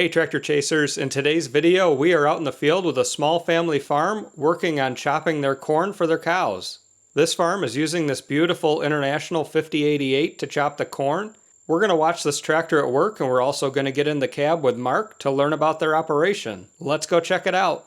Hey Tractor Chasers, in today's video we are out in the field with a small family farm working on chopping their corn for their cows. This farm is using this beautiful International 5088 to chop the corn. We're going to watch this tractor at work, and we're also going to get in the cab with Mark to learn about their operation. Let's go check it out.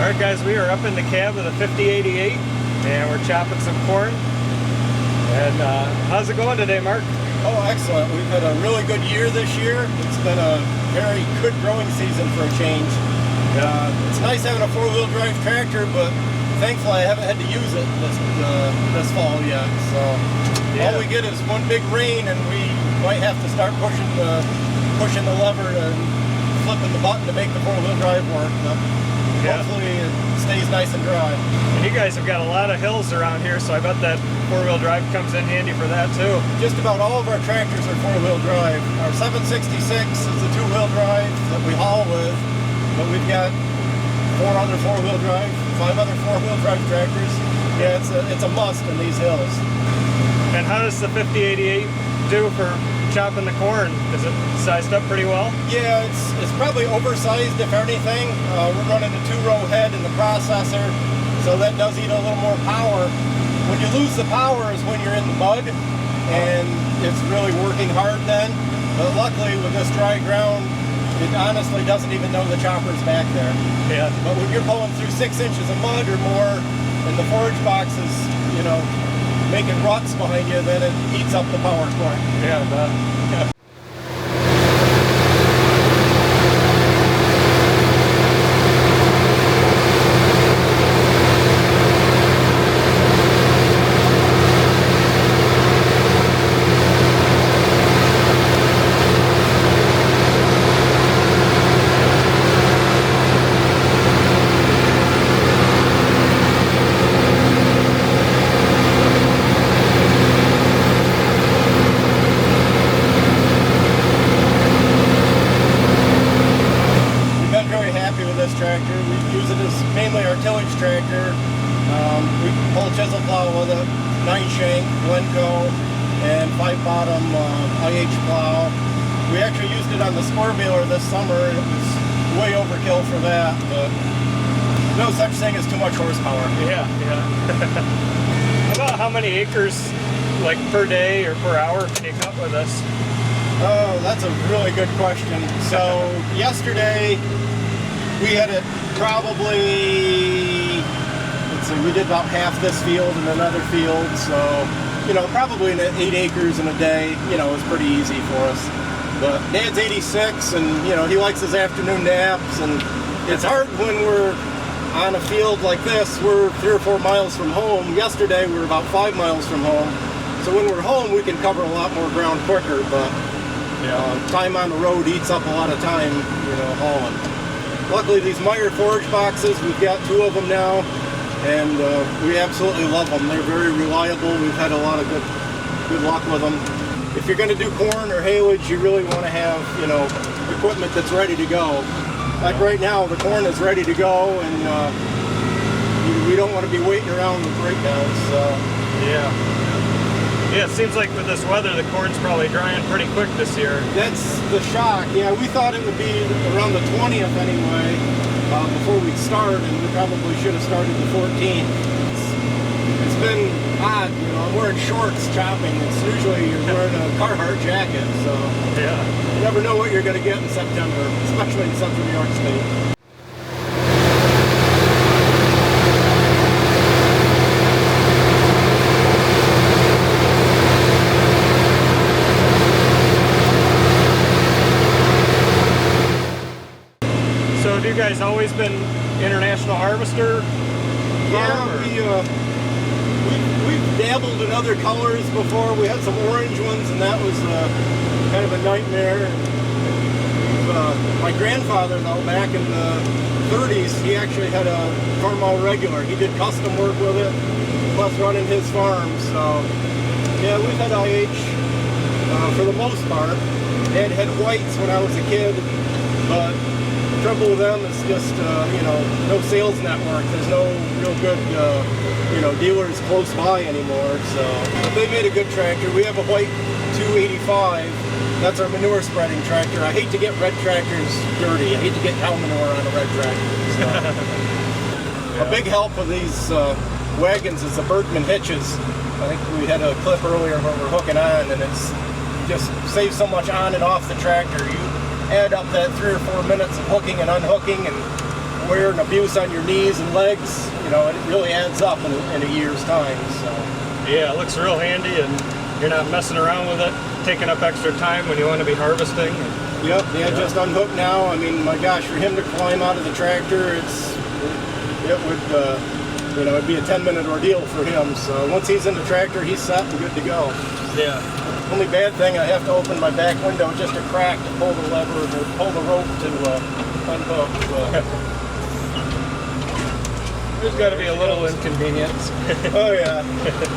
Alright guys, we are up in the cab of the 5088 and we're chopping some corn. And how's it going today, Mark? Oh, excellent. We've had a really good year this year. It's been a very good growing season for a change. It's nice having a four-wheel drive tractor, but thankfully I haven't had to use it this fall yet. So all we get is one big rain and we might have to start pushing the lever and flipping the button to make the four-wheel drive work. Hopefully it stays nice and dry. And you guys have got a lot of hills around here, so I bet that four-wheel drive comes in handy for that too. Just about all of our tractors are four-wheel drive. Our 766 is a two-wheel drive that we haul with, but we've got 5 other four-wheel drive tractors. Yeah, it's a must in these hills. And how does the 5088 do for chopping the corn? Is it sized up pretty well? Yeah, it's probably oversized if anything. We're running a 2-row head in the processor, so that does eat a little more power. When you lose the power is when you're in the mud, and it's really working hard then. But luckily with this dry ground, it honestly doesn't even know the chopper's back there. Yeah. But when you're pulling through 6 inches of mud or more, and the forage box is, making ruts behind you, then it eats up the power cord. Yeah, yeah. Tractor. We use it as mainly our tillage tractor. We pull chisel plow with it, 9-shank, Glencoe, and 5-bottom IH plow. We actually used it on the spur baler this summer. It was way overkill for that, but no such thing as too much horsepower. Yeah. About how many acres, like per day or per hour, can you cut with this? Oh, that's a really good question. So yesterday, we had it probably, we did about half this field and another field, so, probably 8 acres in a day, is pretty easy for us. But Dad's 86, and, he likes his afternoon naps, and it's hard when we're on a field like this. We're 3 or 4 miles from home. Yesterday, we were about 5 miles from home. So when we're home, we can cover a lot more ground quicker, but time on the road eats up a lot of time, hauling. Luckily, these Meyer forage boxes, we've got 2 of them now, and we absolutely love them. They're very reliable. We've had a lot of good luck with them. If you're going to do corn or haylage, you really want to have, equipment that's ready to go. Like right now, the corn is ready to go, and we don't want to be waiting around with breakdowns. So. Yeah, it seems like with this weather, the corn's probably drying pretty quick this year. That's the shock. Yeah, we thought it would be around the 20th anyway, before we'd start, and we probably should have started the 14th. It's been odd, I'm wearing shorts chopping. It's usually you're wearing a Carhartt jacket, so you never know what you're going to get in September, especially in Central New York State. So have you guys always been International Harvester? Yeah, we've dabbled in other colors before. We had some orange ones, and that was kind of a nightmare. My grandfather, though, back in the 30s, he actually had a Farmall regular. He did custom work with it, plus running his farm. So yeah, we've had IH for the most part. And had whites when I was a kid, but the trouble with them is just no sales network. There's no real good dealers close by anymore. So but they made a good tractor. We have a white 285. That's our manure spreading tractor. I hate to get red tractors dirty. I hate to get cow manure on a red tractor. So. Yeah. A big help with these wagons is the Bergman hitches. I think we had a clip earlier where we're hooking on, and it's just saves so much on and off the tractor. You add up that 3 or 4 minutes of hooking and unhooking and wear and abuse on your knees and legs. It really adds up in a year's time. So yeah, it looks real handy, and you're not messing around with it, taking up extra time when you want to be harvesting. Yep, yeah, just unhooked now. I mean, my gosh, for him to climb out of the tractor, it'd be a 10-minute ordeal for him. So once he's in the tractor, he's set and good to go. Yeah. Only bad thing, I have to open my back window just a crack to pull the lever, to pull the rope to unhook. There's got to be a little inconvenience. Oh yeah,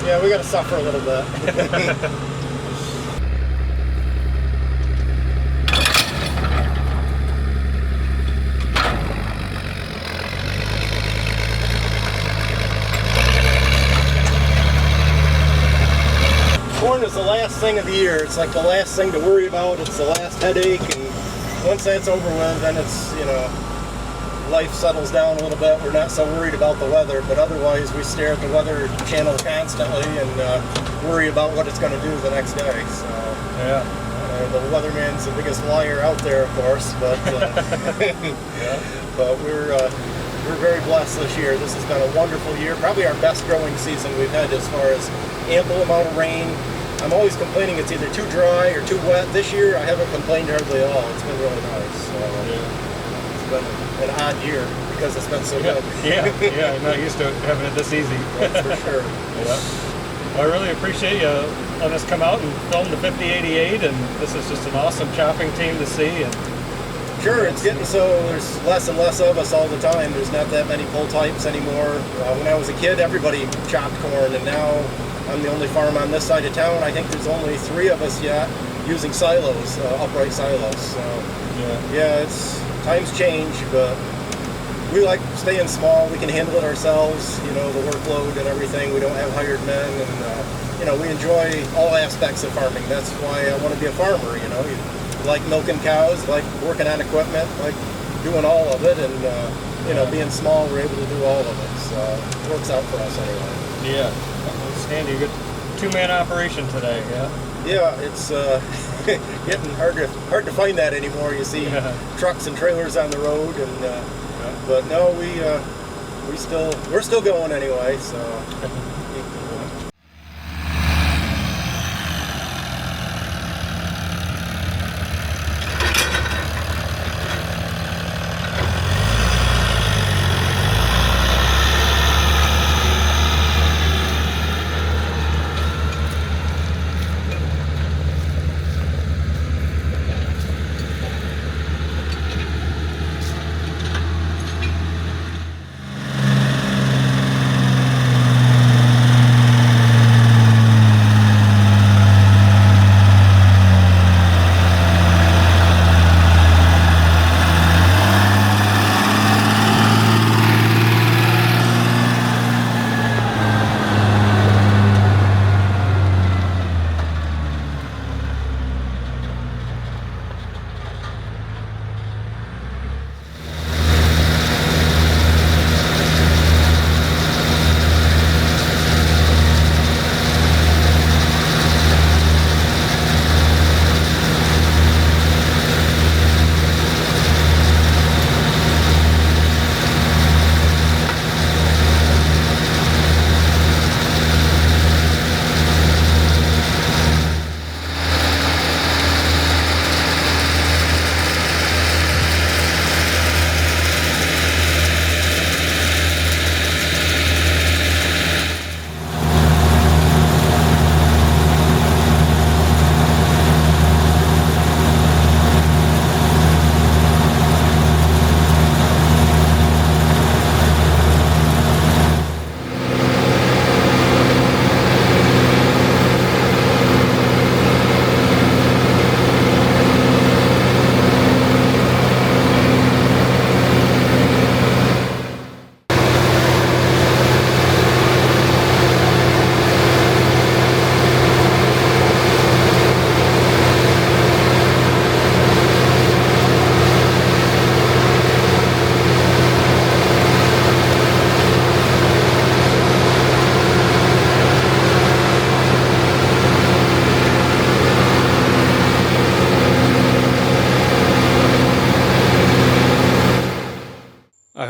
yeah, we got to suffer a little bit. Corn is the last thing of the year. It's like the last thing to worry about. It's the last headache, and once that's over with, then it's, life settles down a little bit. We're not so worried about the weather, but otherwise we stare at the weather channel constantly and worry about what it's going to do the next day. So yeah, the weatherman's the biggest liar out there, of course, but yeah. But we're very blessed this year. This has been a wonderful year, probably our best growing season we've had as far as ample amount of rain. I'm always complaining it's either too dry or too wet. This year I haven't complained hardly at all. It's been really nice. So, it's been an odd year because it's been so good. Yeah, I'm not used to having it this easy. That's for sure. Yeah. Well, I really appreciate you letting us come out and film the 5088, and this is just an awesome chopping team to see. And sure, it's getting so there's less and less of us all the time. There's not that many pull types anymore. When I was a kid, everybody chopped corn, and now I'm the only farm on this side of town. I think there's only 3 of us yet using silos, upright silos. So yeah, it's times change, but we like staying small. We can handle it ourselves. The workload and everything. We don't have hired men, and we enjoy all aspects of farming. That's why I want to be a farmer. You like milking cows, like working on equipment, like doing all of it, and being small, we're able to do all of it. So it works out for us anyway. Yeah. Andy, a good 2-man operation today, yeah? Yeah, it's getting hard to find that anymore. You see trucks and trailers on the road, and but no, we're still going anyway. So.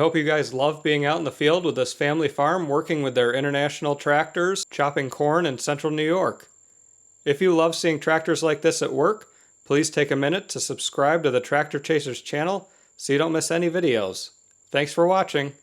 hope you guys love being out in the field with this family farm working with their international tractors, chopping corn in central New York. If you love seeing tractors like this at work, please take a minute to subscribe to the Tractor Chasers channel so you don't miss any videos. Thanks for watching.